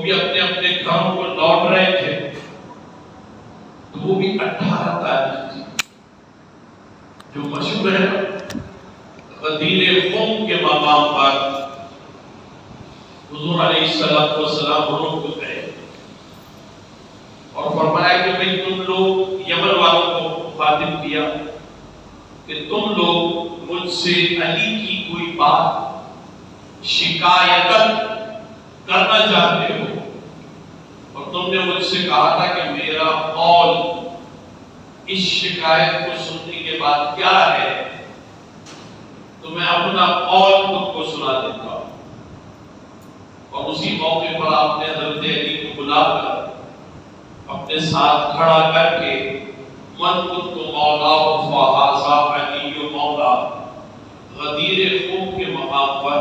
بھی اپنے اپنے گھروں کو لوٹ رہے تھے، تو وہ بھی 18 تاریخ تھی، جو مشہور ہے غدیر خم کے مقام پر حضور علیہ السلام روم کو گئے اور فرمایا کہ بھئی تم لوگ، یمن والوں کو مخاطب کیا کہ تم لوگ مجھ سے علی کی کوئی بات شکایت کرنا چاہتے ہو، اور تم نے مجھ سے کہا تھا کہ میرا قول اس شکایت کو سننے کے بعد کیا ہے، تو میں اپنا قول خود کو سنا دیتا ہوں۔ اور اسی موقع پر آپ نے حضرت علی کو بلا کر اپنے ساتھ کھڑا کر کے من کنت مولا فہذا علی مولا غدیر خم کے مقام پر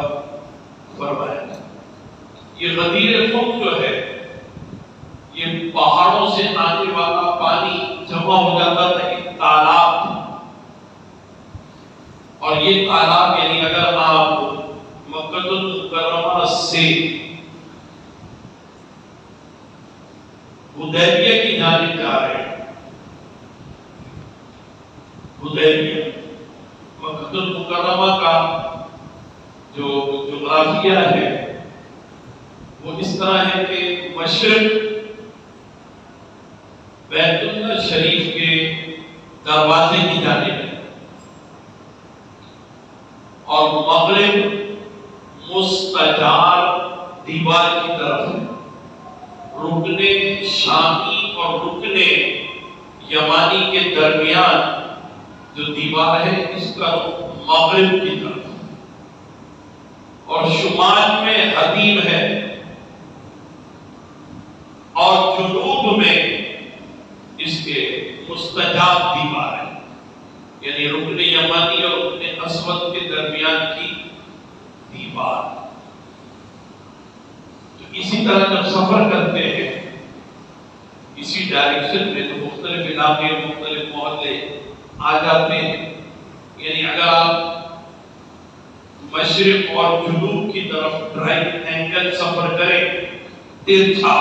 فرمایا۔ یہ غدیر خم جو ہے، یہ پہاڑوں سے آنے والا پانی جمع ہو جاتا تھا، ایک تالاب تھا، اور یہ تالاب یعنی اگر آپ مکہ المکرمہ سے حدیبیہ کی جانب جا رہے ہیں، حدیبیہ مکہ المکرمہ کا جو جغرافیہ ہے وہ اس طرح ہے کہ مشرق بیت اللہ شریف کے دروازے کی جانب ہے اور مغرب مستجار دیوار کی طرف ہے۔ رکنے شامی اور رکنے یمانی کے درمیان جو دیوار ہے اس کا مغرب کی طرف ہے، اور شمال میں حدیم ہے، اور جنوب میں اس کے مستجاب دیوار ہے، یعنی رکن یمانی اور رکن اسود کے درمیان کی دیوار۔ تو اسی طرح جب سفر کرتے ہیں اسی ڈائریکشن میں تو مختلف علاقے مختلف محلے آ جاتے ہیں، یعنی اگر آپ مشرق اور جنوب کی طرف رائٹ اینگل سفر کریں ترچھا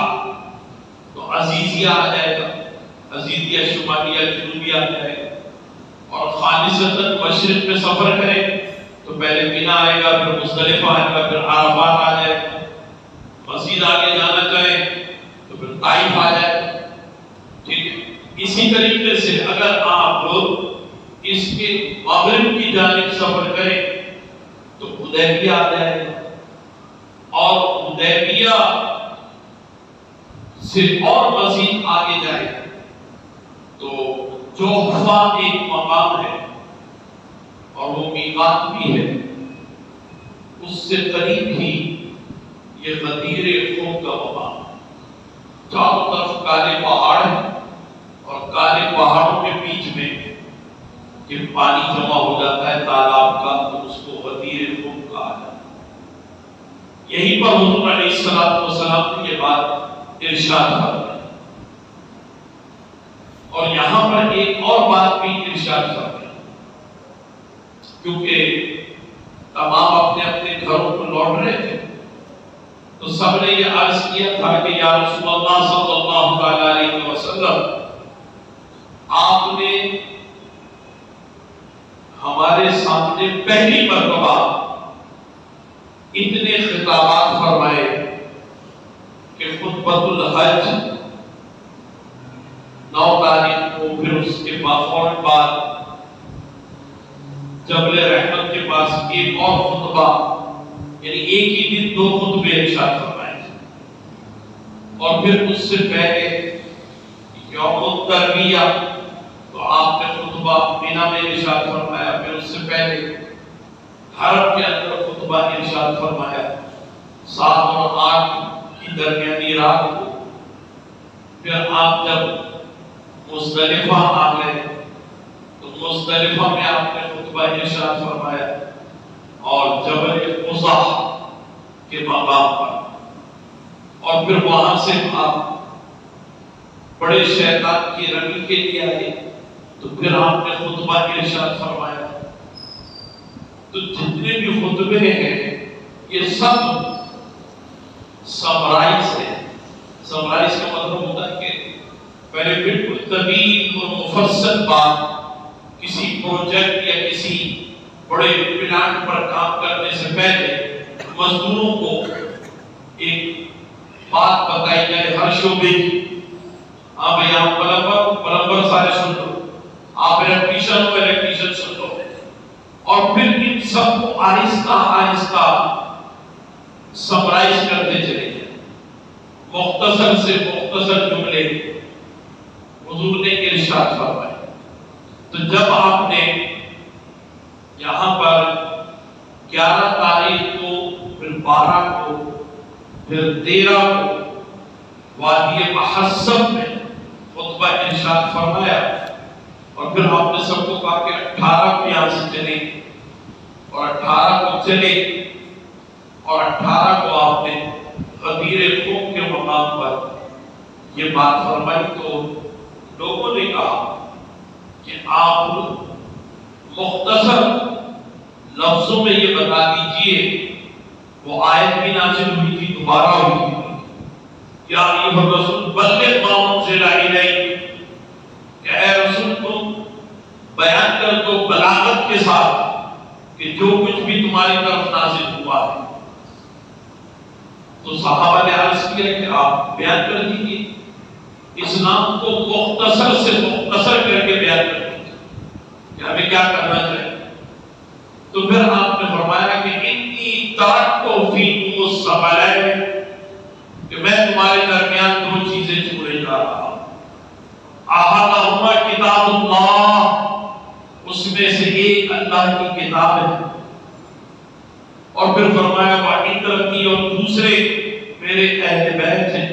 تو عزیزیہ آ جائے گا، عزیزیہ شمالیہ جنوبیہ آ جائے گا، اور خالصتاً مشرق میں سفر کریں تو پہلے مینا آئے گا، پھر مزدلفہ آئے گا، پھر عرفات آ جائے گا، مزید آگے جانا چاہیں تو پھر طائف آ جائے گا، ٹھیک ہے۔ اسی طریقے سے اگر آپ اس کے مغرب کی جانب سفر کریں تو حدیبیہ آ جائے گا، اور حدیبیہ سے اور مزید آگے جائے تو جوحفہ ایک مقام ہے اور وہ میقات بھی ہے، اس سے قریب ہی یہ غدیر خم کا مقام ہے۔ چاروں طرف کالے پہاڑ ہیں اور کالے پہاڑوں کے بیچ میں یہ پانی جمع ہو جاتا ہے تالاب کا، تو اس کو غدیر خم کہا جاتا ہے۔ یہی پر حضور علیہ السلام نے یہ بات ارشاد فرمائی، اور یہاں پر ایک اور بات بھی ارشاد فرمائی، کیونکہ تمام اپنے اپنے گھروں کو لوٹ رہے تھے تو سب نے یہ عرض کیا تھا کہ یا رسول اللہ صلی اللہ علیہ وسلم، آپ نے ہمارے سامنے پہلی مرتبہ اتنے خطابات فرمائے کہ خطبۃ الحج 9 تاریخ کو، پھر اس کے فوراً بعد جبل رحمت کے پاس ایک اور خطبہ، یعنی ایک ہی دن 2 خطبے ارشاد فرمائے، اور پھر اس سے پہلے یوم الترویہ تو آپ نے خطبہ مینا میں ارشاد فرمایا، پھر اس سے پہلے حرم کے اندر خطبہ ارشاد فرمایا 7 اور 8 کی درمیانی رات کو، پھر آپ جب مزدلفہ آ گئے تو مزدلفہ میں آپ نے خطبہ ارشاد فرمایا، اور جبل قصح کے مقام پر، اور پھر وہاں سے آپ بڑے شیطان کی رمی کے لیے آئے تو پھر آپ نے خطبہ ارشاد فرمایا۔ تو جتنے بھی خطبے ہیں یہ سب سمرائز ہیں، طویل اور مفصل بات کسی پروجیکٹ یا کسی بڑے پلان پر کام کرنے سے پہلے مزدوروں کو ایک بات بتائی جائے ہر شعبے کی. ہاں بھائی آپ پلمبر سارے سن لو, آپ الیکٹریشین سن لو, اور پھر ان سب کو آہستہ آہستہ سمرائز کرتے چلے جائیں. مختصر سے مختصر جملے حضور نے ارشاد فرمائے. تو جب آپ نے یہاں پر 11 تاریخ کو, پھر 12 کو, پھر 13 کو وادی محصب میں خطبہ ارشاد فرمایا, اور پھر آپ نے سب کو کہا کہ 18 کو یہاں سے چلے, اور 18 کو چلے, اور 18 کو آپ نے غدیر خوف کے مقام پر یہ بات فرمائی. تو لوگوں نے کہا کہ آپ مختصر لفظوں میں یہ بتا دیجئے, وہ آیت بھی نازل ہوئی تھی, دوبارہ ہوئی تھی, یا ایھا الرسول بلغ ما انزل الیک, کہ اے رسول تم بیان کر دو بلاغت کے ساتھ کہ جو کچھ بھی تمہاری طرف نازل ہوا ہے. تو صحابہ نے عرض کیا کہ آپ بیان کر دیجیے, اسلام کو مختصر سے مختصر کر کے بیان کر دیجیے کہ ہمیں کیا کرنا چاہیے. تو پھر آپ نے فرمایا کہ انی ترکت فیکم الثقلین, کہ میں تمہارے درمیان 2 چیزیں چھوڑے جا رہا ہوں. احدہما کتاب اللہ, اس میں سے ایک اللہ کی کتاب ہے, اور پھر فرمایا وعترتی, اور دوسرے میرے اہل بیت ہیں.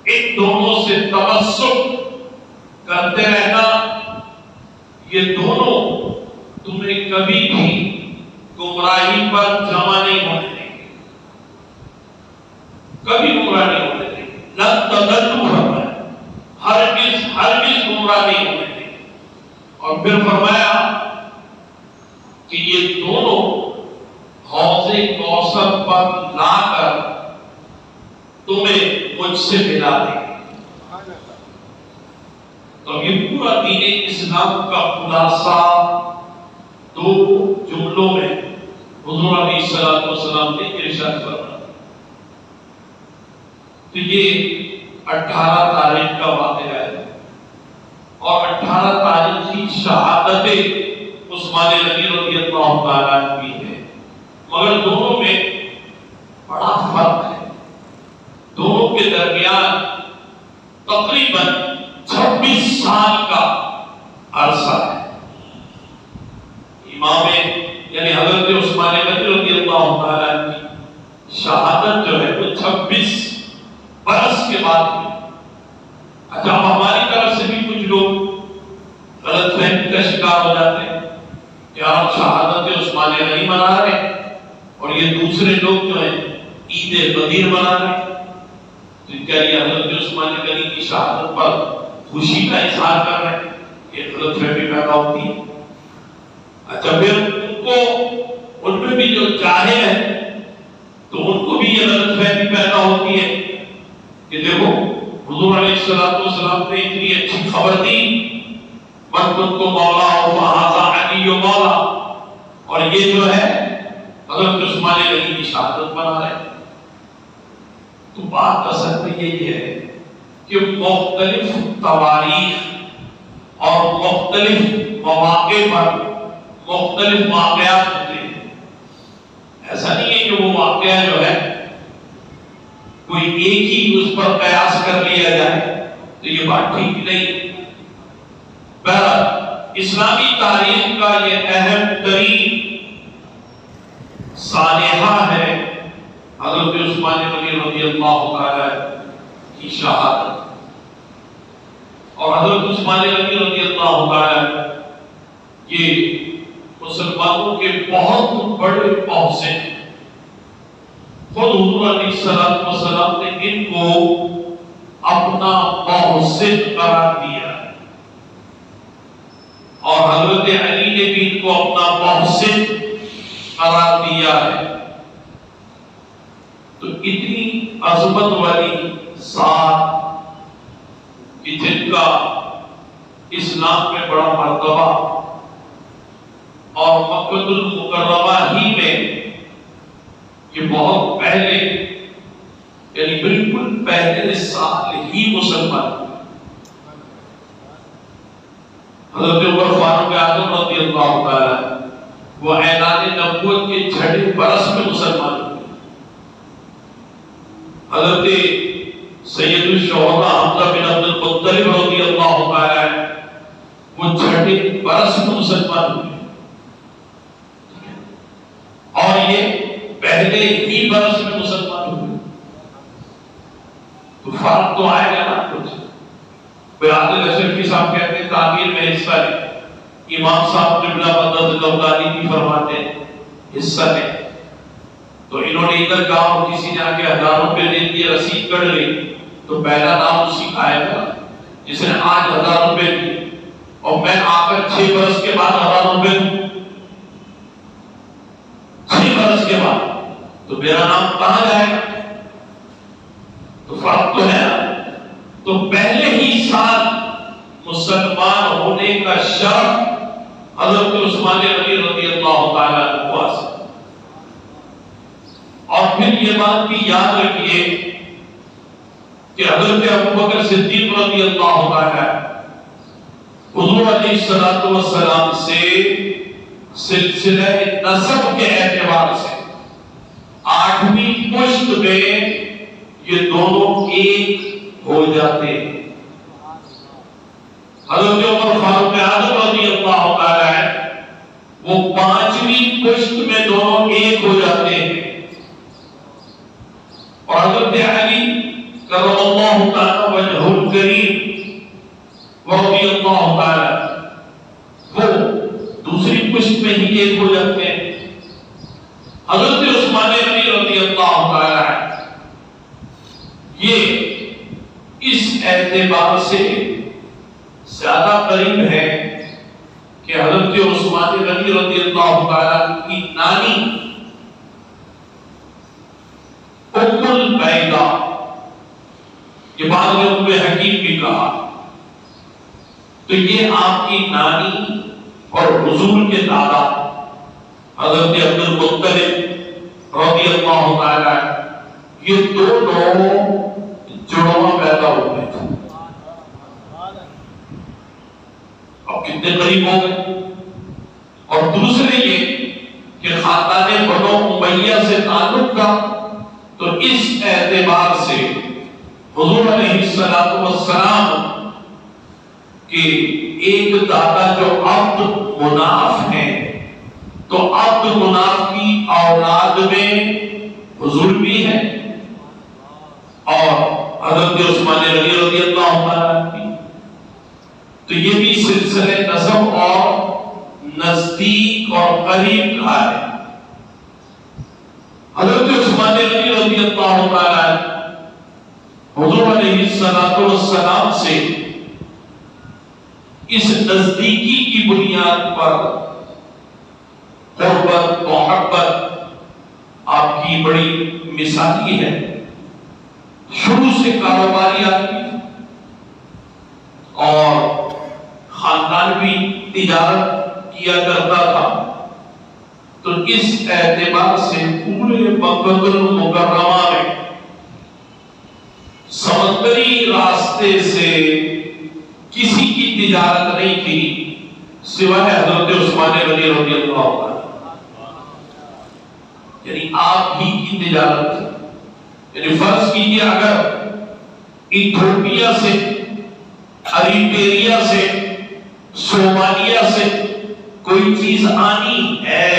ان دونوں سے تمسک کرتے رہنا, یہ دونوں تمہیں کبھی بھی گمراہی پر جمع نہیں ہونے دیں گے, کبھی گمراہ نہیں ہونے دیں گے. لن تضلوا فرمایا, ہرگز گمراہ نہیں ہونے دیں گے. اور پھر فرمایا کہ یہ دونوں حوض کوثر پر لا کر تمہیں مجھ سے ملا دیں گے. تو یہ پورا دین اسلام کا خلاصہ 2 جملوں میں حضور علیہ الصلوۃ والسلام نے ارشاد فرمایا. تو یہ 18 تاریخ کا واقعہ ہے, اور 18 تاریخ کی شہادت عثمان غنی رضی اللہ تعالیٰ عنہ بھی ہے, مگر دونوں میں بڑا فرق ہے. دونوں کے درمیان تقریباً 26 سال کا عرصہ ہے. امام یعنی حضرت عثمان غنی رضی اللہ تعالیٰ عنہ کی شہادت جو ہے وہ 26 برس کے بعد ہوئی. اچھا, ہماری طرف سے بھی کچھ لوگ غلط فہمی کا شکار ہو جاتے ہیں کہ آپ شہادت عثمان غنی منا رہے ہیں اور یہ دوسرے لوگ جو ہیں عید غدیر منا رہے ہیں. تو کیا یہ حضرت عثمان غنی کی شہادت پر خوشی کا اظہار کر رہے ہیں؟ یہ غلط فہمی پیدا ہوتی ہے. اچھا, پھر ان میں بھی جو جاہل ہیں تو ان کو بھی یہ غلط فہمی پیدا ہوتی ہے کہ دیکھو حضور علیہ الصلوۃ والسلام نے اتنی اچھی خبر دی, من کنت مولا فہذا علی مولا, اور یہ جو ہے حضرت عثمان غنی کی شہادت بنا رہے ہیں. تو بات اصل میں یہ ہے کہ مختلف تواریخ اور مختلف مواقع پر مختلف واقعات ہوتے ہیں. ایسا نہیں ہے کہ وہ واقعہ جو ہے کوئی ایک ہی اس پر قیاس کر لیا جائے, تو یہ بات ٹھیک نہیں. بہرحال اسلامی تاریخ کا یہ اہم ترین سانحہ ہے حضرت عثمان غنی رضی اللہ تعالی کی شہادت. اور حضرت عثمان غنی رضی اللہ تعالی یہ مسلمانوں کے بہت بڑے محسن ہیں. خود حضور علیہ الصلوۃ والسلام نے ان کو اپنا محسن قرار دیا ہے, اور حضرت علی نے بھی ان کو اپنا محسن قرار دیا ہے. تو اتنی عظمت والی ذات کہ جن کا اسلام میں بڑا مرتبہ اور مکہ المکرمہ ہی میں یہ بہت پہلے یعنی بالکل پہلے سال ہی مسلمان ہوئے. حضرت عمر فاروق اعظم رضی اللہ تعالی وہ اعلان نبوت کے چھٹے برس میں مسلمان ہوئے. حضرت سید الشہداء حمزہ بن عبد المطلب رضی اللہ تعالی وہ چھٹے برس میں مسلمان ہوئے اور یہ پہلے ہی برس میں مسلمان ہوئے. تو فرق تو آئے گا نا کچھ. عادل اشرفی صاحب کہتے ہیں تعمیر میں حصہ لے. امام صاحب قبلہ مدد اللہ کی فرماتے ہیں حصہ لے. تو انہوں نے ادھر کہا اور کسی نے آ کے 1000 روپے دے دیے رسید کٹ گئی تو پہلا نام اسی کا آئے گا جس نے آج 1000 روپے دیے اور میں آ کر 6 برس کے بعد 1000 روپے دوں 6 برس کے بعد تو میرا نام کہاں جائے گا؟ تو فرق تو ہے. تو پہلے ہی سال مسلمان ہونے کا شرف حضرت عثمان غنی رضی اللہ تعالی عنہ کو حاصل. اور پھر یہ بات بھی یاد رکھیے کہ حضرت ابوبکر صدیق رضی اللہ تعالی حضور علیہ الصلوۃ والسلام سے سلسلہ نسب کے اعتبار سے 8ویں پشت میں یہ دونوں ایک ہو جاتے ہیں. حضرت عمر فاروق اعظم رضی اللہ تعالی وہ 5ویں پشت میں دونوں ایک ہو جاتے ہیں اور حضرت علی کرم اللہ تعالی وجہہ الکریم رضی اللہ تعالی وہ دوسری پشت میں ہی ایک ہو جاتے ہیں. حضرت عثمان غنی رضی اللہ تعالی یہ اس اعتبار سے زیادہ قریب ہے کہ حضرت عثمان غنی رضی اللہ تعالی کی نانی ام البیدہ یہ بعد میں ام حکیم بھی کہا تو یہ آپ کی نانی اور حضور کے دادا حضرت عبد المطلب رضی اللہ تعالی یہ دونوں جڑواں پیدا ہوئے تھے. اب کتنے قریب ہو گئے. اور دوسرے یہ کہ خاندان بنو امیہ سے تعلق تھا تو اس اعتبار سے حضور علیہ الصلوۃ والسلام کے ایک دادا جو عبد مناف ہیں تو عبد مناف کی اولاد میں حضور بھی ہے اور حضرت عثمان غنی رضی اللہ عنہ. تو یہ بھی سلسلہ نسب اور نزدیک اور قریب کا ہے. حضرت عثمان غنی رضی اللہ عنہ حضور علیہ الصلوۃ والسلام سے اس نزدیکی کی بنیاد پر قربت محبت آپ کی بڑی مثالی ہے. شروع سے کاروباری آدمی اور خاندان بھی تجارت کیا کرتا تھا تو اس اعتبار سے پورے مکہ المکرمہ میں سمندری راستے سے کسی کی تجارت نہیں تھی سوائے حضرت عثمان غنی رضی اللہ عنہ. یعنی آپ ہی کی تجارت تھی. یعنی فرض کیجیے اگر ایتھوپیا سے اریٹریا سے صومالیہ سے کوئی چیز آنی ہے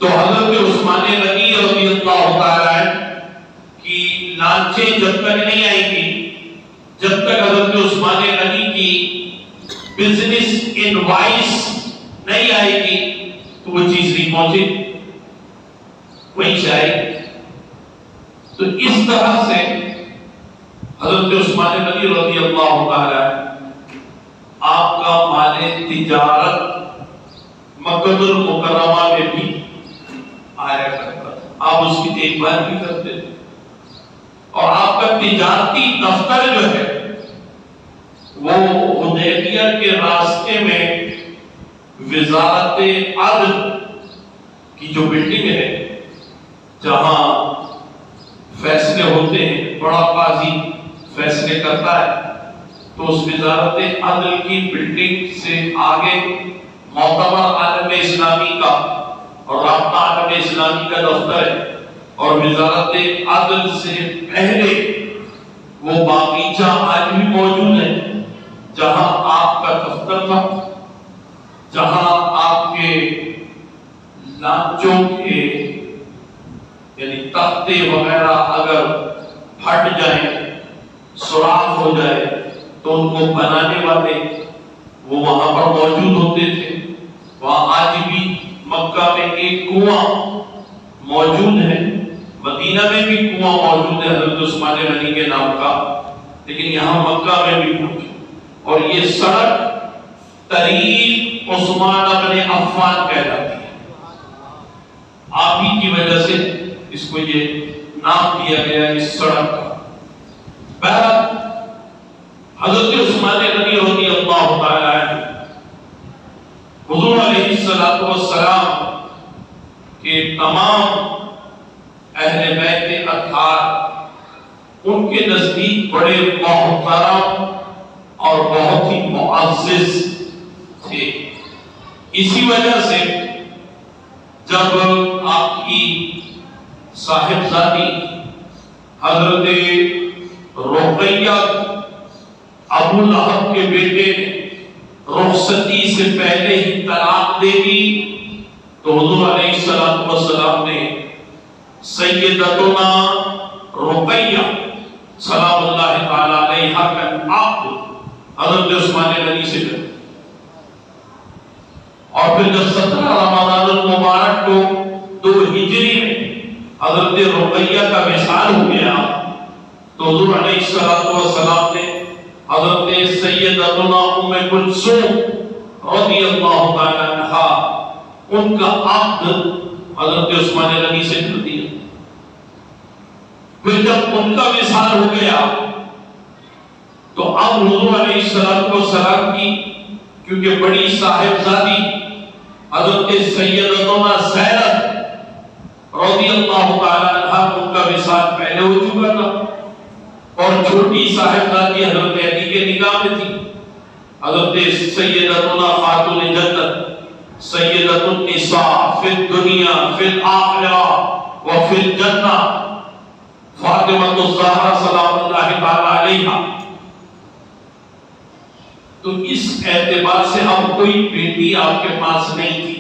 تو حضرت عثمان غنی رضی اللہ تعالی کی لانچیں جب تک نہیں آئیں گی جب تک حضرت عثمان غنی کی بزنس انوائس نہیں آئے گی تو وہ چیز نہیں پہنچے وہیں سے آئے گی. تو اس طرح سے حضرت عثمان غنی رضی اللہ تعالی آپ کا مال تجارت مکہ المکرمہ میں بھی آیا کرتا تھا. آپ اس کی دیکھ بھال بھی کرتے تھے اور آپ کا تجارتی دفتر جو ہے وہ حدیبیہ کے راستے میں وزارت عدل کی جو بلڈنگ ہے جہاں فیصلے ہوتے ہیں، بڑا قاضی فیصلے کرتا ہے، تو اس وزارت عدل کی بلڈنگ سے آگے معتبر عالم اسلامی کا اور رابطہ عالم اسلامی کا دفتر ہے، اور وزارت عدل سے پہلے وہ باغیچہ آج بھی موجود ہے جہاں آپ کا دفتر تھا، جہاں آپ کے لانچوں کے یعنی تختے وغیرہ اگر پھٹ جائیں، سوراخ ہو جائے تو ان کو بنانے والے وہ وہاں پر موجود ہوتے تھے۔ وہاں آج بھی مکہ میں ایک کنواں موجود ہے، مدینہ میں بھی کنواں موجود ہے حضرت عثمان غنی کے نام کا، لیکن یہاں مکہ میں بھی موجود۔ اور یہ سڑک طریق عثمان بن عفان کہلاتی ہے، آپ ہی کی وجہ سے اس کو یہ نام دیا گیا اس سڑک کا۔ بہرحال حضرت عثمان غنی رضی اللہ تعالی عنہ حضور علیہ الصلوۃ والسلام کے تمام اہل بیت اطہار ان کے نزدیک بڑے محترم اور بہت ہی معزز تھے۔ اسی وجہ سے جب آپ کی صاحبزادی حضرت رقیہ ابو لہب کے بیٹے نے رخصتی سے پہلے ہی طلاق دے دی تو حضور علیہ الصلوۃ والسلام نے سیدتنا رقیہ سلام اللہ تعالی علیہا کا عقد حضرت عثمان غنی سے کر، اور پھر جب 17 رمضان المبارک کو 2 ہجری میں حضرت رقیہ کا وصال ہو گیا تو حضور علیہ الصلوۃ والسلام نے حضرت سیدتنا ام کلثوم رضی اللہ تعالی عنہا ان کا عقد حضرت عثمان غنی سے کر دیا۔ پھر جب ان کا وصال ہو گیا تو اب حضور علیہ الصلوۃ والسلام کی کیونکہ بڑی صاحبزادی حضرت سیدتنا زینب رضی اللہ تعالی عنہا ان کا وصال پہلے ہو چکا تھا، اور چھوٹی صاحبزادی حضرت علی کے نکاح میں تھی، حضرت سیدتنا خاتون جنت سیدۃ النساء فی الدنیا فی الآخرہ وفی الجنہ فاطمہ الزہرا سلام اللہ تعالی علیہا۔ تو اس اعتبار سے اب کوئی بیٹی آپ کے پاس نہیں تھی،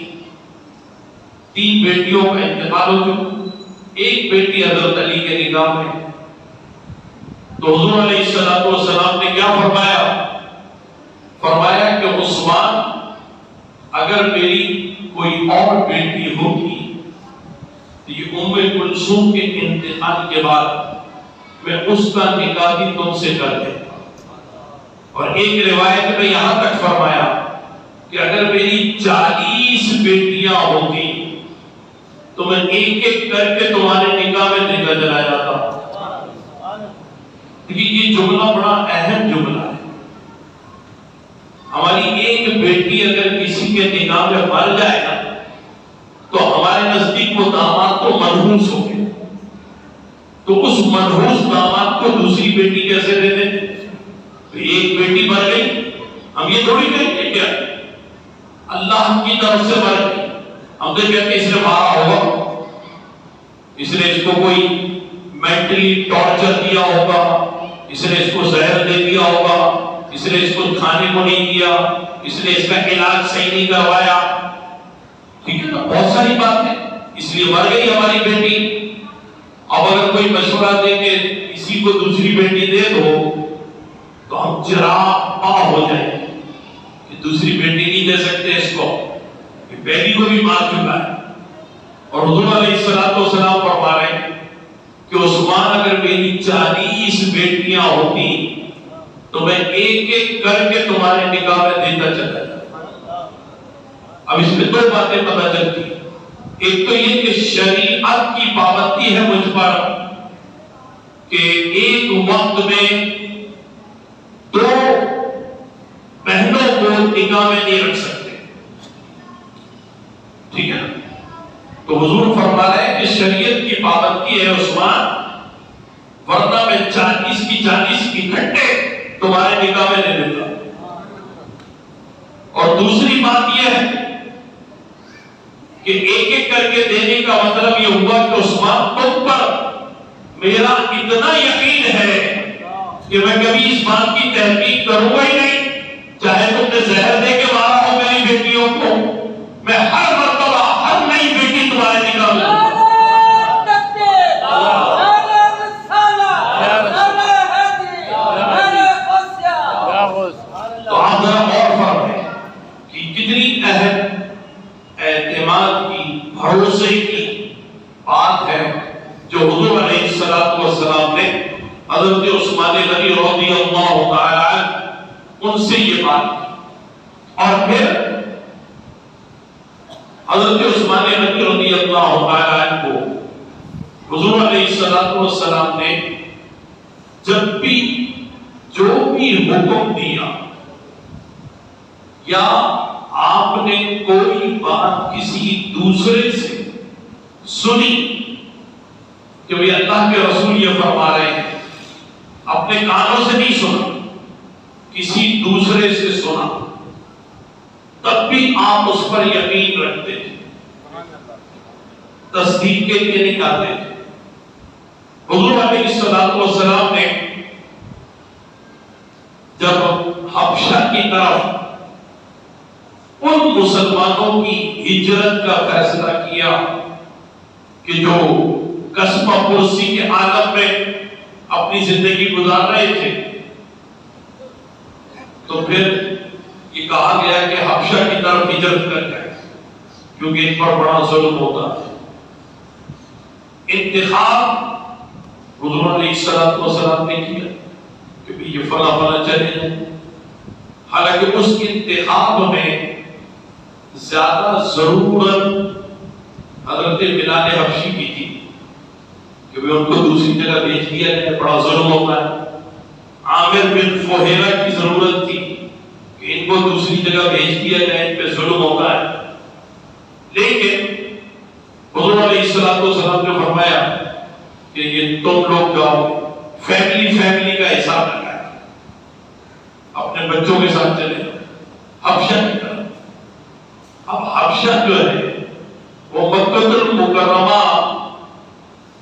3 بیٹیوں کا انتقال ہو چکا، ایک بیٹی حضرت علی کے نکاح میں۔ تو حضور علیہ الصلوۃ والسلام نے کیا فرمایا؟ فرمایا کہ عثمان اگر میری کوئی اور بیٹی ہوگی تو یہ ام کلثوم کے انتقال کے بعد میں اس کا نکاح بھی تم سے کر دیتا۔ اور ایک روایت میں یہاں تک فرمایا کہ اگر میری 40 بیٹیاں ہوتی تو میں ایک ایک کر کے تمہارے نکاح میں نکاح چلا جاتا۔ یہ جملہ بڑا اہم جملہ ہے۔ ہماری ایک بیٹی اگر کسی کے نکاح میں مر جائے نا تو ہمارے نزدیک وہ داماد تو منحوس ہو گئے، تو اس منحوس داماد کو دوسری بیٹی کیسے دے دیں؟ تو ایک بیٹی مر گئی، ہم یہ تھوڑی کہیں گے کیا اللہ کی طرف سے مر گئی، ہم تو کہتے اس نے مارا ہوگا، اس نے اس کو کوئی مینٹلی ٹارچر دیا ہوگا، اس نے اس کو زہر دے دیا ہوگا، اس نے اس کو کھانے کو نہیں دیا، اس نے اس کا علاج صحیح نہیں کروایا، ٹھیک ہے نا، بہت ساری باتیں، اس لیے مر گئی ہماری بیٹی۔ اب اگر کوئی مشورہ دے کہ کسی کو دوسری بیٹی دے دو تو ہم چراغ ہو جائیں گے کہ دوسری بیٹی نہیں دے سکتے اس کو، کہ پہلی کو بھی مار چکا ہے۔ اور حضور علیہ الصلوۃ والسلام فرما رہے ہیں کہ عثمان اگر میری 40 بیٹیاں ہوتی تو میں ایک ایک کر کے تمہارے نکاح میں دیتا چلا جاتا۔ اب اس میں 2 باتیں پتہ چلتی ہیں، ایک تو یہ کہ شریعت کی پابندی ہے مجھ پر کہ ایک وقت میں 2 نگاہ میں نہیں رکھ سکتے. ٹھیک ہے نا؟ تو حضور فرما رہے ہیں کہ شریعت کی پابندی ہے عثمان، ورنہ میں 40 کی 40 اکٹھے تمہارے نگاہ میں نہیں دیتا. اور دوسری بات یہ ہے کہ ایک ایک کر کے دینے کا مطلب یہ ہوا کہ عثمان تم پر میرا اتنا یقین ہے کہ میں کبھی اس بات کی تحقیق کروں گا ہی نہیں، چاہے تم نے زہر دے کے مارا ہو میری بیٹیوں کو، میں ہر مرتبہ ہر نئی بیٹی تمہارے نگاہ میں. تو آپ ذرا غور فرمائیں کہ کتنی اہم اعتماد کی، بھروسے کی بات ہے جو حضور علیہ السلام نے حضرت عثمان غنی رضی اللہ تعالی عنہ ان سے یہ بات کی. اور پھر حضرت عثمان غنی رضی اللہ تعالی عنہ کو حضور علیہ السلام نے جب بھی جو بھی حکم دیا یا آپ نے کوئی بات کسی دوسرے سے سنی کہ وہ اللہ کے رسول یہ فرما رہے ہیں، اپنے کانوں سے نہیں سنا، کسی دوسرے سے سنا، تب بھی آپ اس پر یقین رکھتے تھے، تصدیق کے لیے نہیں کہتے تھے. حضور علیہ السلام نے جب حبشہ کی طرف ان مسلمانوں کی ہجرت کا فیصلہ کیا کہ جو قصبہ پرسی کے عالم میں اپنی زندگی گزار رہے تھے، تو پھر یہ کہا گیا کہ حبشہ کی طرف ہجرت کر جائے کیونکہ ان پر بڑا ظلم ہوتا ہے. انتخاب حضور علیہ السلام نے کیا کہ یہ فلاں فلاں چلے جائیں، حالانکہ اس انتخاب میں زیادہ ضرورت حضرت بلال حبشی کی تھی کہ ان کو دوسری جگہ بھیج دیا جائے، بڑا ظلم ہوتا ہے. عامر بن فہیرہ کی ضرورت تھی کہ ان کو دوسری جگہ بھیج دیا جائے، ان پہ ظلم ہوتا ہے. لیکن حضور علیہ السلام نے فرمایا کہ یہ تم لوگ جاؤ، فیملی کا حساب رکھا ہے، اپنے بچوں کے ساتھ چلے حبشہ کی طرف. اب حبشہ جو ہے وہ مکہ المکرمہ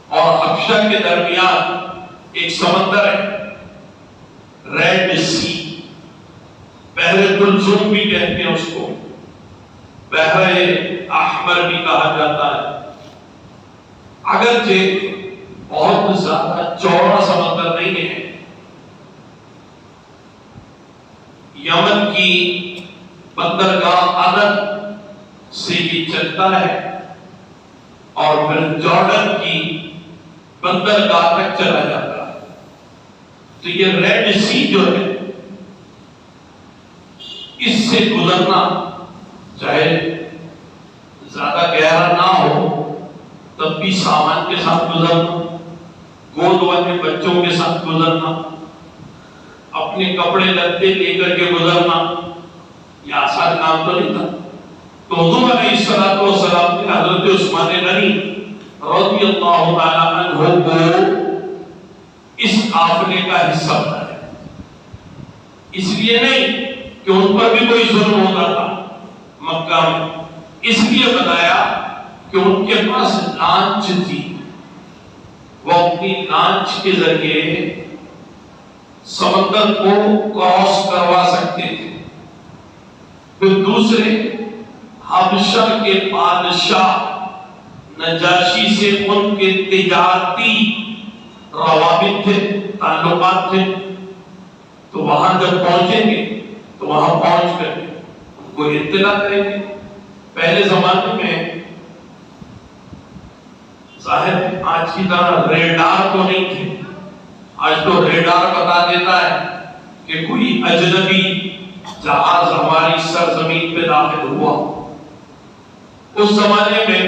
اور حبشہ کے درمیان ایک سمندر ہے، ریڈ سی، بحر کلثوم بھی کہتے ہیں اس کو، بحر احمر بھی کہا جاتا ہے. اگرچہ بہت زیادہ چوڑا سمندر نہیں ہے. یمن کی بندرگاہ عدن سے یہ چلتا ہے اور پھر جارڈن کی بندرگاہ تک چلا جاتا ہے. تو یہ ریڈ سی جو ہے اس سے گزرنا، چاہے زیادہ گہرا نہ ہو تب بھی سامان کے ساتھ گزرنا، گود والے بچوں کے ساتھ گزرنا، اپنے کپڑے لتے لے کر کے گزرنا، یہ آسان کام تو نہیں تھا. تو حضور علیہ السلام نے حضرت عثمان غنی رضی اللہ تعالی عنہ کو اس قافلے کا حصہ بنایا. اس لیے نہیں کہ ان پر بھی کوئی ظلم ہوتا تھا مکہ میں، اس لیے بتایا کہ ان کے پاس لانچ تھی، وہ اپنی لانچ کے ذریعے سمندر کو کراس کروا سکتے تھے. پھر دوسرے حبشہ کے بادشاہ نجاشی سے ان کے تجارتی روابط تھے، تعلقات تھے. تو وہاں جب پہنچیں گے تو وہاں پہنچ کر ان کو اطلاع کریں گے. پہلے زمانے میں ظاہر آج کی طرح ریڈار تو نہیں تھے. آج تو ریڈار بتا دیتا ہے کہ کوئی اجنبی جہاز ہماری سرزمین پہ داخل ہوا. اس زمانے میں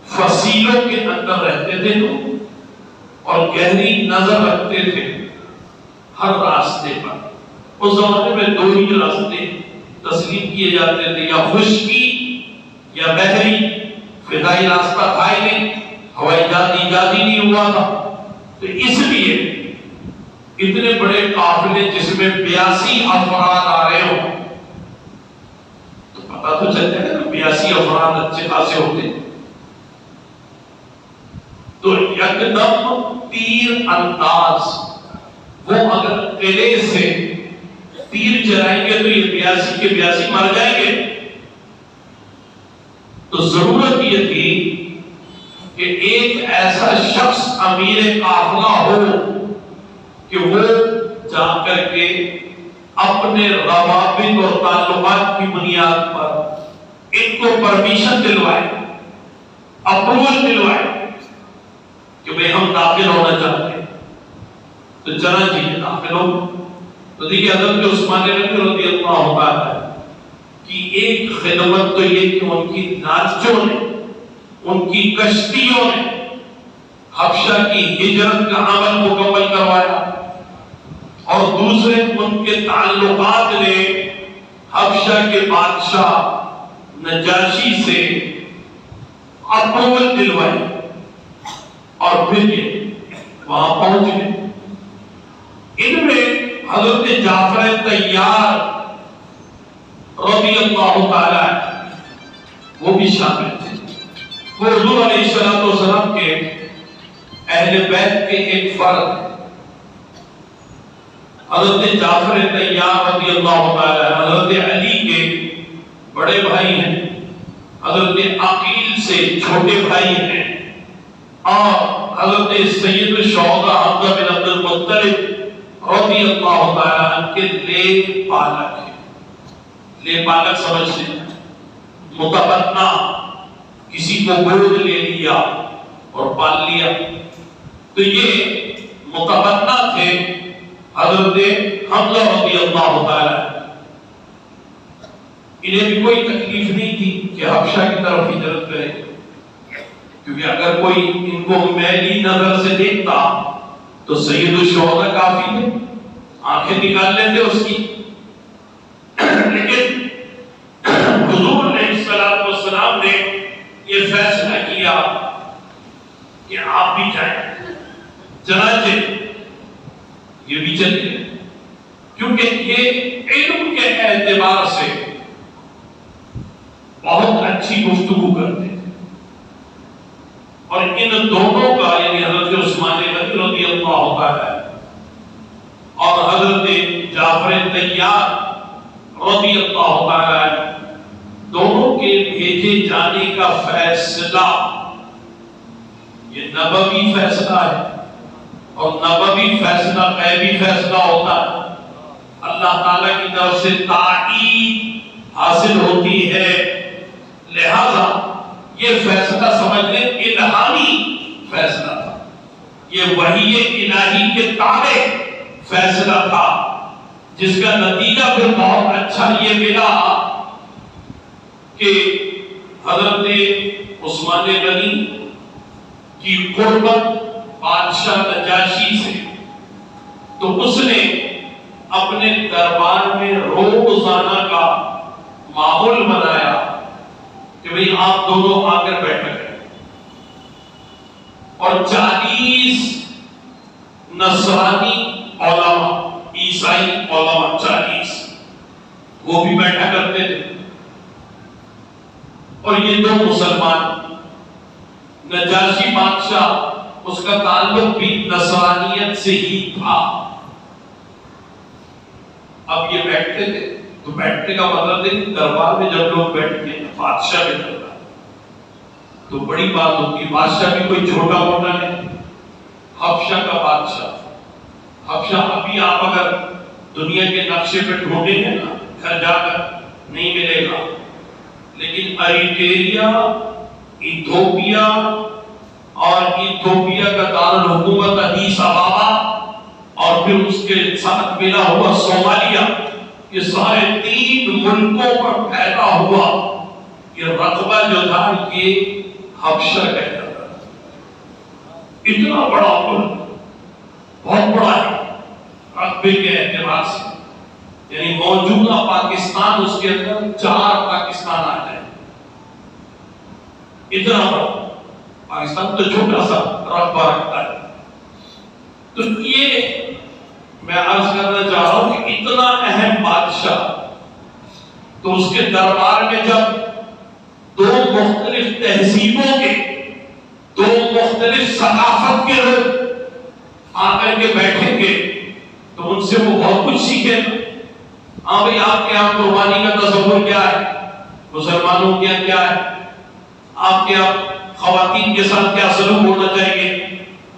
فصیلوں کے اندر رہتے تھے لوگ اور گہری نظر رکھتے تھے ہر راستے پر. اس زمانے میں دو ہی راستے تسلیم کیے جاتے تھے، یا خشکی یا بحری، فضائی راستہ تھا ہی نہیں، ہوائی جہاز ایجاد ہی نہیں ہوا تھا، تو اس لیے اتنے بڑے قافلے جس میں 82 افراد آ رہے ہو تو پتہ تو چلتا ہے کہ 82 افراد اچھے خاصے ہوتے، تو یکدم تیر انداز وہ اگر قلعے سے تیر چلائیں گے تو یہ 82 کے 82 مر جائیں گے، تو ضرورت یہ تھی کہ ایک ایسا شخص امیر قافلہ ہو کہ وہ جا کر کے اپنے روابط اور تعلقات کی بنیاد پر ان کو پرمیشن دلوائے، اپروچ دلوائے کہ بھئی ہم داخل ہونا چاہتے ہیں، تو چلا جی داخل ہو۔ تو دیکھیے حضرت عثمان غنی رضی اللہ عنہ کی ایک خدمت تو یہ کہ ان کی ناچوں نے، ان کی کشتیوں نے حبشہ کی ہجرت کا عمل مکمل کروایا، اور دوسرے ان کے تعلقات نے حبشہ کے بادشاہ نجاشی سے اپرول دلوائی، اور پھر یہ وہاں پہنچ گئے۔ ان میں حضرت جعفر طیار رضی اللہ تعالی وہ بھی شامل تھے، وہ حضور علیہ السلام کے اہل بیت کے ایک فرد ہیں۔ حضرت جعفر طیار رضی اللہ تعالی حضرت علی کے بڑے بھائی ہیں، حضرت عقیل سے چھوٹے بھائی ہیں، اور حضرت سید الشہداء حمزہ بن عبد المطلب رضی اللہ تعالی عنہ کے لے پالک ہیں۔ لے پالک سمجھتے ہیں متبنہ، کسی کو گود لے لیا اور پال لیا، تو یہ متبنہ تھے حضرت حمزہ رضی اللہ تعالی عنہ۔ انہیں بھی کوئی تکلیف نہیں تھی کہ حبشہ کی طرف ہجرت کرے، کیونکہ اگر کوئی ان کو میلی نظر سے دیکھتا تو سید الشہداء کافی تھے، آنکھیں نکال لیتے اس کی، لیکن حضور علیہ السلام نے یہ فیصلہ کیا کہ آپ بھی جائیں، چنانچہ یہ بھی چلے گئے، کیونکہ یہ علم کے اعتبار سے بہت اچھی گفتگو کرتے تھے، اور ان دونوں کا یعنی حضرت عثمان غنی رضی اللہ عنہ اور حضرت جعفر طیار رضی اللہ عنہ دونوں کے بھیجے جانے کا فیصلہ یہ نبوی فیصلہ ہے، اور نبوی فیصلہ غیبی فیصلہ ہوتا ہے، اللہ تعالیٰ کی طرف سے تائید حاصل ہوتی ہے، لہذا یہ فیصلہ سمجھ لیں الہامی فیصلہ تھا، یہ وحی الہی کے تابع فیصلہ تھا، جس کا نتیجہ پھر بہت اچھا یہ ملا کہ حضرت عثمان غنی کی قربت بادشاہ نجاشی سے، تو اس نے اپنے دربار میں روزانہ کا ماحول بنایا کہ بھئی آپ دونوں آ کر بیٹھا کریں، اور 40 نصرانی علماء، عیسائی علماء 40 وہ بھی بیٹھا کرتے تھے، اور یہ دو مسلمان، نجاشی بادشاہ اس کا تعلق بھی نصرانیت سے ہی تھا۔ اب یہ بیٹھتے تھے تو بیٹھنے کا مطلب ہے کہ دربار میں جب لوگ بیٹھتے ہیں بادشاہ کے دربار تو بڑی بات ہوتی ہے، بادشاہ بھی کوئی چھوٹا موٹا نہیں، حبشہ کا بادشاہ۔ حبشہ ابھی آپ اگر دنیا کے نقشے پہ ڈھونڈیں گے نا گھر جا کر نہیں ملے گا، لیکن اریٹریا، ایتھوپیا اور ایتھوپیا کا دارالحکومت ادیس ابابا اور پھر اس کے ساتھ ملا ہوا صومالیہ، یہ سارے 3 ملکوں پر پھیلا ہوا یہ رقبہ جو تھا یہ حبشہ کہتا تھا۔ اتنا بڑا ملک، بہت بڑا ہے رقبے کے اعتبار سے، یعنی موجودہ پاکستان اس کے اندر 4 پاکستان آ جائے، اتنا بڑا پاکستان تو چھوٹا سا رقبہ رکھتا ہے۔ تو یہ میں عرض کرنا چاہ رہا ہوں کہ اتنا اہم بادشاہ، تو اس کے دربار میں جب 2 مختلف تہذیبوں کے، 2 مختلف ثقافت کے لوگ آ کر کے بیٹھیں گے تو ان سے وہ بہت کچھ سیکھیں گے۔ ہاں بھائی، آپ کے یہاں قربانی کا تصور کیا ہے، مسلمانوں کے یہاں کیا ہے، آپ کے یہاں خواتین کے ساتھ کیا سلوک ہونا چاہیے،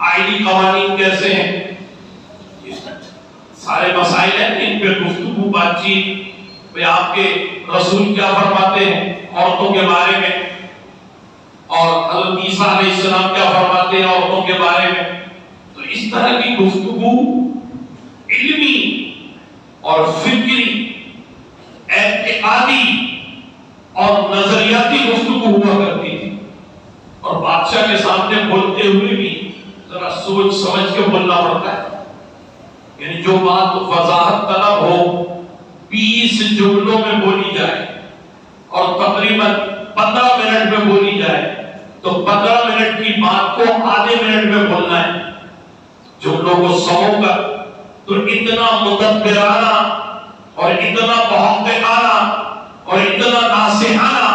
آئینی قوانین کیسے ہیں، سارے مسائل ہیں، ان پہ گفتگو بات چیت، بھائی آپ کے رسول کیا فرماتے ہیں عورتوں کے بارے میں، اور حضرت عیسیٰ علیہ السلام کیا فرماتے ہیں عورتوں کے بارے میں۔ تو اس طرح کی گفتگو علمی اور فکری، اعتقادی اور نظریاتی گفتگو ہوا کرتی تھی، اور بادشاہ کے سامنے بولتے ہوئے بھی ذرا سوچ سمجھ کے بولنا پڑتا ہے، یعنی جو بات وضاحت طلب ہو 20 جملوں میں بولی جائے اور تقریباً 15 منٹ میں بولی جائے تو 15 منٹ کی بات کو آدھے منٹ میں بولنا ہے، جملوں کو سمو کر۔ تو اتنا مدبرانہ اور اتنا محققانہ اور اتنا ناصحانہ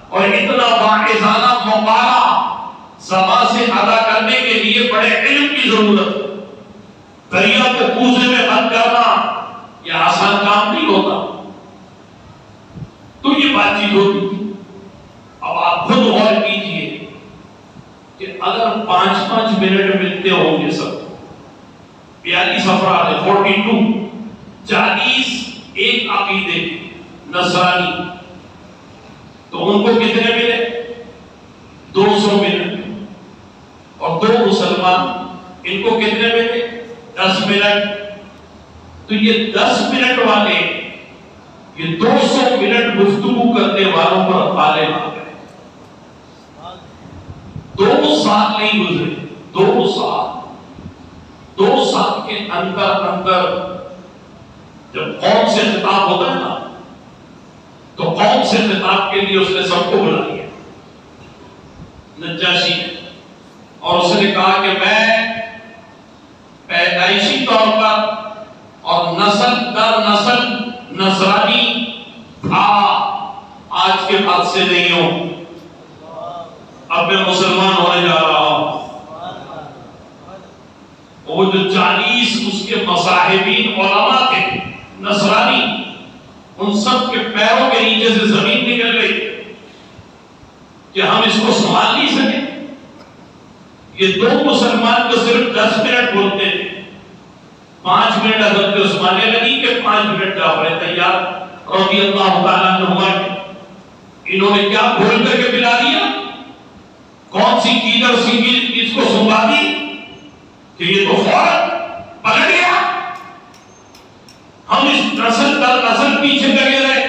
اور اتنا واعظانہ مقالہ سما سے ادا کرنے کے لیے بڑے علم کی ضرورت ہے۔ دریا کو کوزے میں بند کرنا یہ آسان کام نہیں ہوتا۔ تو یہ بات چیت ہوتی تھی۔ اب آپ خود غور کیجئے کہ اگر 5-5 منٹ ملتے ہوں گے سب، 42 افراد ہیں، 42، 40 ایک عقیدے نصرانی، تو ان کو کتنے ملے؟ 200 منٹ، اور 2 مسلمان، ان کو کتنے ملے؟ 10 منٹ۔ تو یہ 10 منٹ والے، یہ 200 منٹ گفتگو کرنے والوں پر غالب آ گئے۔ 2 سال نہیں گزرے، 2 سال، 2 سال کے اندر جب قوم سے خطاب ہوتا ہے نا، تو قوم سے خطاب کے لیے اس نے سب کو بلا لیا، نجاشی نے، اور اس نے کہا کہ میں پیدائشی طور پر اور نسل در نسل نصرانی تھا، آج کے بعد سے نہیں ہوں، اب میں مسلمان ہونے جا رہا ہوں۔ وہ جو 40 اس کے مصاحبین علماء تھے نصرانی، ان سب کے پیروں کے نیچے سے زمین نکل گئی کہ ہم اس کو سنبھال نہیں سکے۔ یہ 2 مسلمان جو صرف 10 منٹ بولتے تھے، 5 منٹ حضرت عثمان غنی کے 5 منٹ جعفر طیار رضی اللہ تعالیٰ عنہما کے، انہوں نے کیا بھول کر کے پلا دیا، کون سی کیدر سنگل اس کو سنبھا دی کہ یہ تو فوراً پلٹ گیا۔ ہم اس نسل در نسل پیچھے لگے رہے،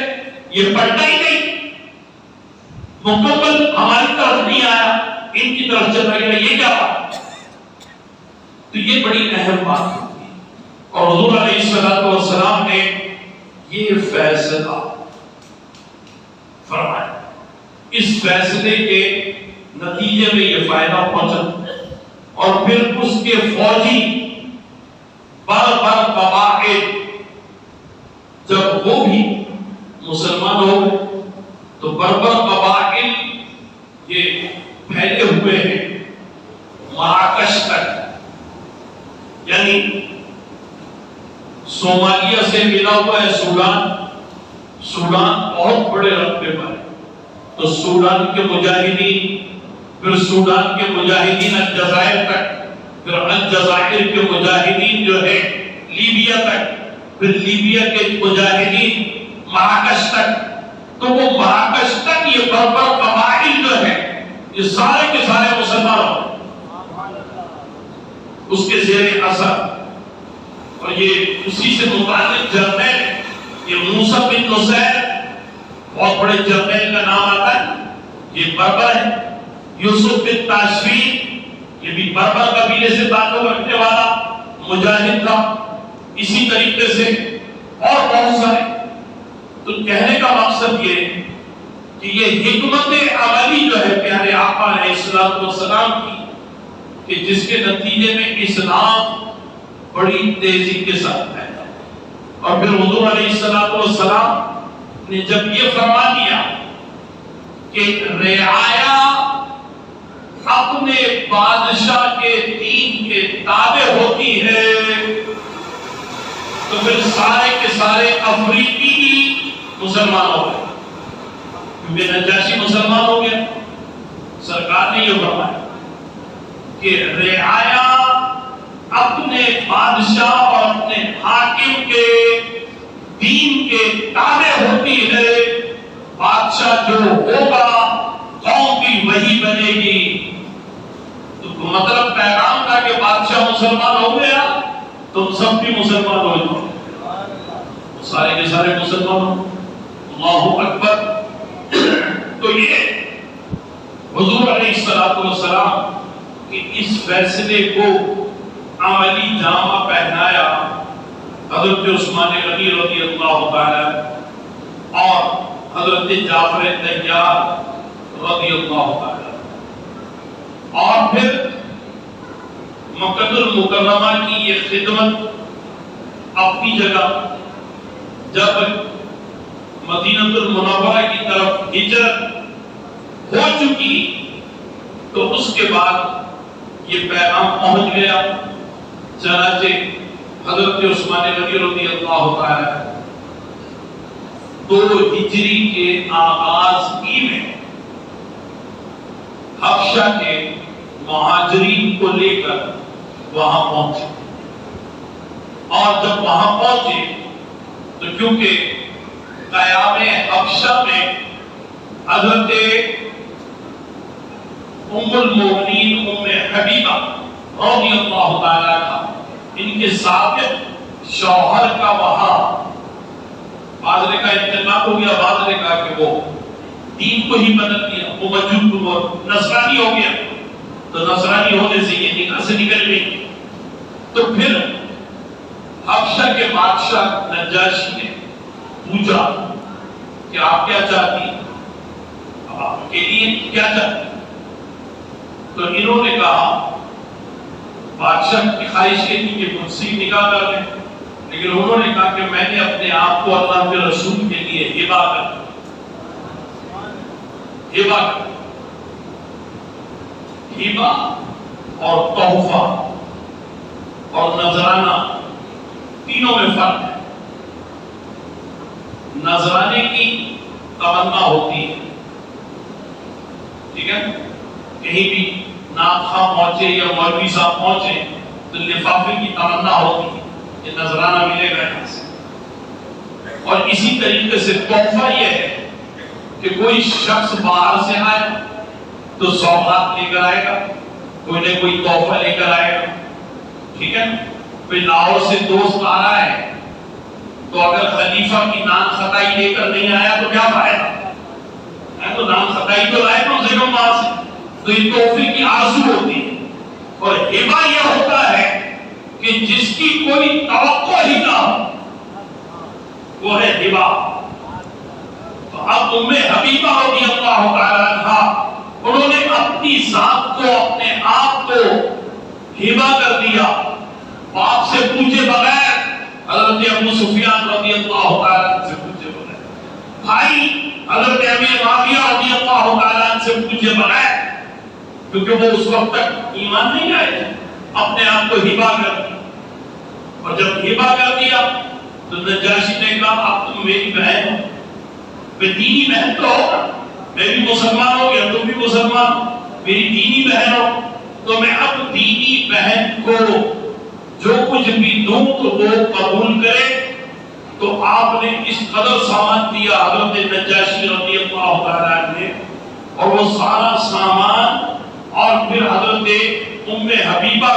یہ پلٹا ہی نہیں، مکمل ہماری طرف نہیں آیا، ان کی طرف چل رہے، یہ کیا بات؟ تو یہ بڑی اہم بات ہوتی ہے، اور حضور علیہ السلام نے یہ فیصلہ فرمایا۔ اس فیصلے کے نتیجے میں یہ فائدہ پہنچا، اور پھر اس کے فوجی بر قبائل جب وہ بھی مسلمان ہو گئے تو بربر قبائل یہ پھیلے ہوئے ہیں مراکش تک، یعنی صومالیہ سے ملا ہوا ہے سوڈان بہت بڑے رقبے پر ہے، تو سوڈان کے مجاہدین، پھر سوڈان کے مجاہدین الجزائر تک، پھر الجزائر کے مجاہدین جو ہے لیبیا تک، پھر لیبیا کے مجاہدین مراکش تک۔ تو وہ مراکش تک یہ بربر قبائل جو ہے یہ سارے کے سارے مسلمان ہو اس کے زیر اثر، اور یہ اسی سے متعلق جرنیل یہ موسیٰ بن نصیر، بہت بڑے جرنیل کا نام آتا ہے، یہ بربر ہے۔ یوسف بن تاشفین یہ بھی بربر قبیلے سے تعلق رکھنے والا مجاہد تھا۔ اسی طریقے سے اور بہت سارے. تو کہنے کا مقصد یہ کہ یہ حکمت عملی جو ہے پیارے آقا علیہ الصلوۃ والسلام کی، کہ جس کے نتیجے میں اسلام بڑی تیزی کے ساتھ پھیلا. اور پھر حضور علیہ الصلوۃ والسلام نے جب یہ فرما دیا کہ رعایا اپنے بادشاہ کے دین کے تابع ہوتی ہے، تو پھر سارے کے سارے افریقی مسلمان ہو گئے، کیونکہ نجاشی مسلمان ہو گیا. سرکار نے یہ فرمایا کہ رعایا اپنے بادشاہ اور اپنے حاکم کے دین کے تابع ہوتی ہے. بادشاہ جو ہوگا قوم کی وہی بنے گی. تو مطلب پیغام تھا کہ بادشاہ مسلمان ہو گیا، تم سب بھی مسلمان ہو جاؤ. سارے کے سارے مسلمان ہو. اللہ اکبر. تو یہ حضور علیہ الصلوۃ والسلام کہ اس فیصلے کو عملی جامہ پہنایا حضرت عثمان غنی رضی اللہ تعالی اور حضرت جعفر طیار رضی اللہ تعالی. اور پھر مکہ المکرمہ کی یہ خدمت اپنی جگہ جب مدینہ المنورہ کی طرف ہجرت ہو چکی تو اس کے بعد یہ پیغام پہنچ گیا. چنانچہ حضرت عثمان غنی رضی اللہ تعالی 2 ہجری کے آغاز ہی میں حبشہ کے مہاجرین کو لے کر وہاں پہنچے. اور جب وہاں پہنچے تو کیونکہ قیام حبشہ میں حضرت ام المؤمنین ام حبیبہ رضی اللہ تعالیٰ عنہا ان کے سابق شوہر کا وہاں بعض نے کہا انتقال ہو گیا، بعض نے کہا کہ وہ دین کو ہی بدل دیا، وہ مجوس کو نصرانی ہو گیا. تو نصرانی ہونے سے یہ نکاح سے نکل گئی. تو پھر حبشہ کے بادشاہ نجاشی نے پوچھا کہ آپ کیا چاہتی ہیں، اب آپ کے لیے کیا چاہتی ہیں؟ تو انہوں نے کہا بادشاہ کی خواہش یہ تھی کہ مجھ سے نکاح کر لیں، لیکن انہوں نے کہا کہ میں نے اپنے آپ کو اللہ کے رسول کے لیے ہبہ کر ہبہ اور تحفہ اور نذرانہ تینوں میں فرق ہے. نذرانے کی تمنا ہوتی ہے، ٹھیک ہے، کہیں بھی نام خواہ پہنچے یا مولوی صاحب پہنچے تو لفافے کی تمنا ہوتی ہے کہ نذرانہ ملے گا یہاں سے. اور اسی طریقے سے تحفہ یہ ہے کہ کوئی شخص باہر سے آئے تو سوغات لے کر آئے گا، کوئی نہ کوئی تحفہ لے کر آئے گا، ٹھیک ہے. کوئی لاہور سے دوست آ رہا ہے تو اگر خلیفہ کی نان خطائی لے کر نہیں آیا تو کیا فائدہ ہے؟ تو نان خطائی تو لائے کم سے کم وہاں سے. تو یہ تحفے کی آرزو ہوتی ہے. اور ہبہ یہ ہوتا ہے کہ جس کی کوئی توقع ہی نہ ہو، وہ ہے ہبہ. تو اب ام حبیبہ رضی اللہ تعالی عنہا انہوں نے اپنی ذات کو، اپنے آپ کو ہبہ کر دیا باپ سے پوچھے بغیر، حضرت ابو سفیان رضی اللہ تعالی عنہ سے پوچھے بغیر، بھائی حضرت امیر معاویہ رضی اللہ تعالی عنہ سے پوچھے بغیر، کیونکہ وہ اس وقت تک ایمان نہیں آئے تھے، اپنے آپ کو ہبہ کر دیا. اور جب ہبہ کر دیا تو نجاشی نے کہا اب تم میری بہن ہو، میں دینی بہن تو ہو، میں بھی مسلمان ہو گیا، تم بھی مسلمان ہو، میری دینی بہن ہو، تو میں اب دینی بہن کو جو کچھ بھی دوں تو وہ قبول کرے. تو آپ نے اس قدر سامان دیا حضرت نجاشی رضی اللہ تعالیٰ عنہ نے، اور وہ سارا سامان اور پھر حضرت ام حبیبہ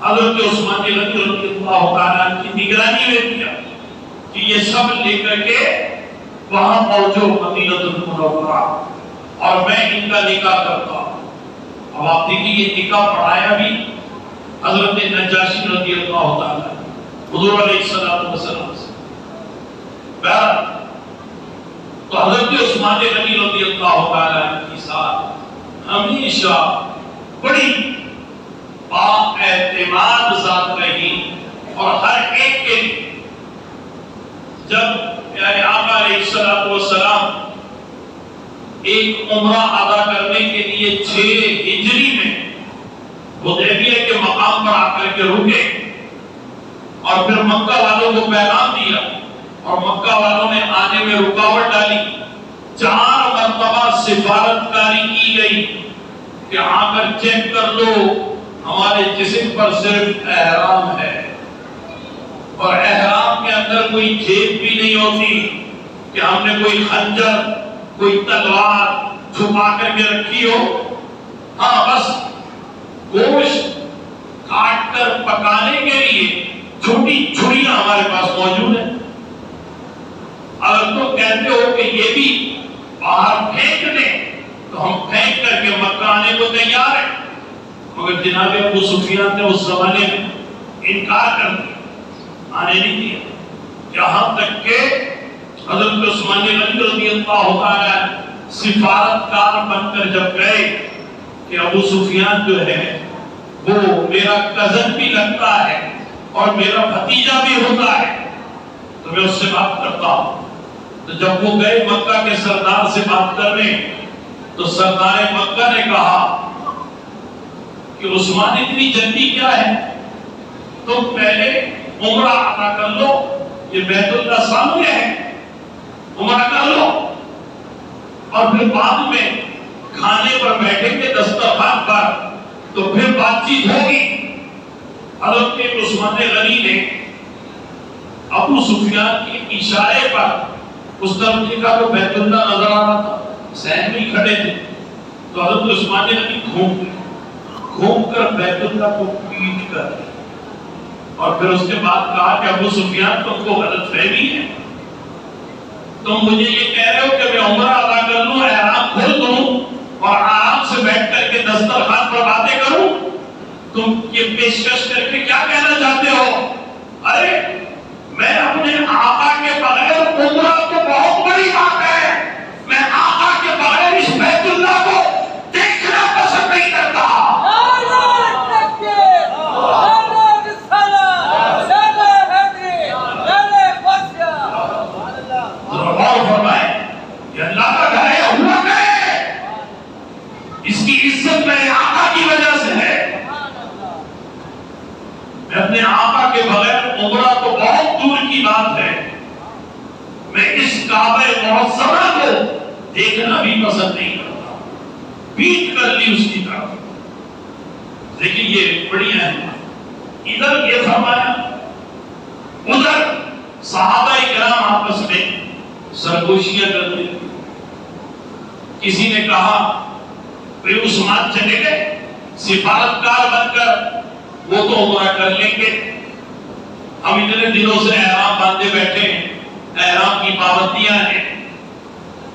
حضرت عثمان غنی رضی اللہ تعالیٰ عنہ کی نگرانی میں دیا کہ یہ سب لے کر کے وہاں پہنچو مدینہ المنورہ اور میں ان کا نکاح کرتا ہوں. اب آپ دیکھیں یہ نکاح پڑھایا بھی حضرت نجاشی رضی اللہ تعالیٰ حضور علیہ السلام سے. تو حضرت عثمان غنی رضی اللہ تعالیٰ کی ساتھ ہمیشہ بڑی با اعتماد ذات رہی، اور ہر ایک کے جب پیارے آقا علیہ السلام ایک عمرہ ادا کرنے کے لیے 6 ہجری میں حدیبیہ کے مقام پر آ کر کے رکے اور پھر مکہ والوں کو پیغام دیا، اور مکہ والوں نے آنے میں رکاوٹ ڈالی، 4 مرتبہ سفارتکاری کی گئی کہ آ کر چیک کر لو ہمارے جسم پر صرف احرام ہے، اور احرام کے اندر کوئی جیب بھی نہیں ہوتی کہ ہم نے کوئی خنجر کوئی تلوار چھپا کر کے رکھی ہو، ہاں بس گوشت کاٹ کر پکانے کے لیے چھوٹی چھریاں ہمارے پاس موجود ہیں، اگر تم کہتے ہو کہ یہ بھی باہر پھینک دیں تو ہم پھینک کر کے مکہ آنے کو تیار ہیں، مگر جناب ابو سفیان نے اس زمانے میں انکار کر دیا، آنے نہیں دیا، یہاں تک کہ حضرت عثمان غنی رضی اللہ عنہ سفارتکار بن کر جب گئے کہ ابو سفیان جو ہے وہ میرا کزن بھی لگتا ہے اور میرا بھتیجا بھی ہوتا ہے، تو میں اس سے بات کرتا ہوں، تو جب وہ گئے مکہ کے سردار سے بات کرنے تو سردار مکہ نے کہا کہ عثمان اتنی جلدی کیا ہے، تم پہلے عمرہ ادا کر لو، یہ بیت اللہ سامنے ہے، عمرہ کر لو اور پھر بعد میں کھانے پر بیٹھیں گے دسترخوان پر تو پھر بات چیت ہوگی۔ حضرت عثمان غنی نے ابو سفیان کے اشارے پر اس طرف دیکھا تو بیت اللہ نظر آ رہا تھا، سین بھی کھڑے تھے، تو حضرت عثمان غنی گھوم کر بیت اللہ کو پیٹ کر اور پھر اس کے بعد کہا کہ ابو سفیان تم کو غلط فہمی ہے، تم مجھے یہ کہہ رہے ہو کہ میں عمرہ ادا کر لوں، احرام کھول دوں اور آرام سے بیٹھ کر کے دسترخوان پر باتیں کروں، تم یہ پیشکش کر کے کیا کہنا چاہتے ہو؟ ارے میں اپنے آقا کے بغیر عمرہ تو بہت بڑی بات ہے، میں آقا کے بغیر اس بیت اللہ کو دیکھنا پسند نہیں کرتا۔ اپنے آقا کے بغیر عمرہ تو بہت دور کی بات ہے، میں اس کعبہ معظمہ کو دیکھنا بھی پسند نہیں کرتا، پیٹ کر لی اس کی طرف۔ دیکھیں یہ بڑی اہم بات، ادھر یہ فرمایا، ادھر صحابہ کرام آپس میں سرگوشیاں کرتے، کسی نے کہا کہ عثمان چلے گئے سفارتکار بن کر، وہ تو عمرہ کر لیں گے، ہم اتنے دنوں سے احرام باندھے بیٹھے ہیں، احرام کی پابندیاں ہیں۔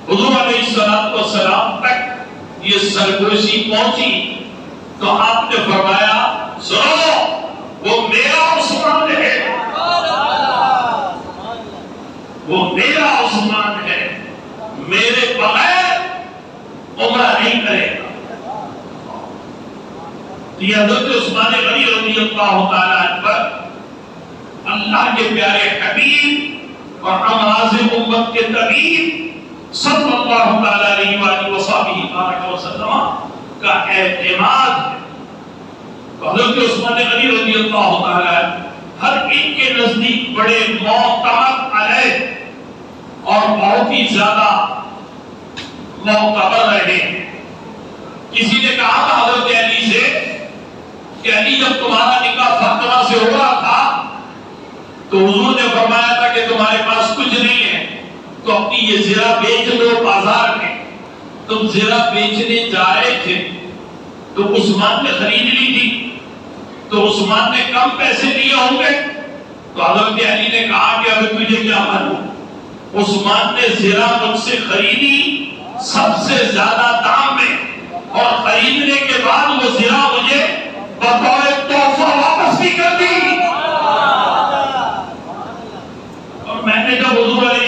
حضور علیہ السلام تک یہ سرگوشی پہنچی تو آپ نے فرمایا سنو، وہ میرا عثمان ہے، وہ میرا عثمان ہے، میرے بغیر عمرہ نہیں کرے گا۔ یہ حضرت عثمان غنی رضی اللہ تعالیٰ عنہ پر اللہ کے پیارے حبیب اور امراض امت کے طبیب صلی اللہ تعالیٰ علیہ وآلہ وسلم کا اعتماد ہے۔ حضرت عثمان غنی رضی اللہ تعالیٰ عنہ ہر ایک کے نزدیک بڑے معتمد علیہ اور بہت ہی زیادہ معتبر رہے۔ کسی نے کہا تھا حضرت علی سے کہ علی جب تمہارا نکاح فاطمہ سے ہو رہا تھا تو حضور نے فرمایا تھا کہ تمہارے پاس کچھ نہیں ہے تو اپنی یہ زرہ بیچ دو بازار میں۔ تم زرہ بیچنے جا رہے تھے تو عثمان نے خرید لی تھی، تو عثمان نے کم پیسے دیے ہوں گے، تو حضرت علی نے کہا کہ ابھی تجھے کیا معلوم، عثمان نے زرہ مجھ سے خریدی سب سے زیادہ دام میں، اور خریدنے کے بعد وہ زرہ مجھے بطور تحفہ واپس بھی کر دی۔ اور میں نے جب حضور علیہ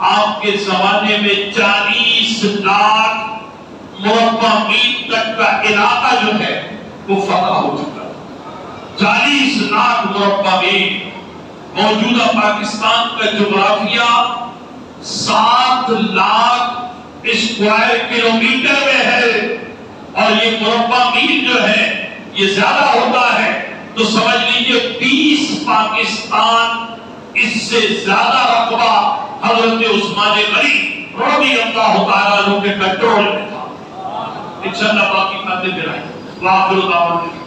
آپ کے زمانے میں 40 لاکھ مربع میل تک کا علاقہ جو ہے وہ فتح ہو چکا ہے. 40 لاکھ مربع میل. موجودہ پاکستان کا جغرافیہ 7 لاکھ اسکوائر کلومیٹر میں ہے، اور یہ مربع میل جو ہے یہ زیادہ ہوتا ہے تو سمجھ لیجئے 20 پاکستان اس سے زیادہ رقبہ حضرت عثمان غنی رضی اللہ تعالیٰ عنہ کے کنٹرول میں تھا. انشاءاللہ باقی باتیں پھر آئیں. وآخر دعوانا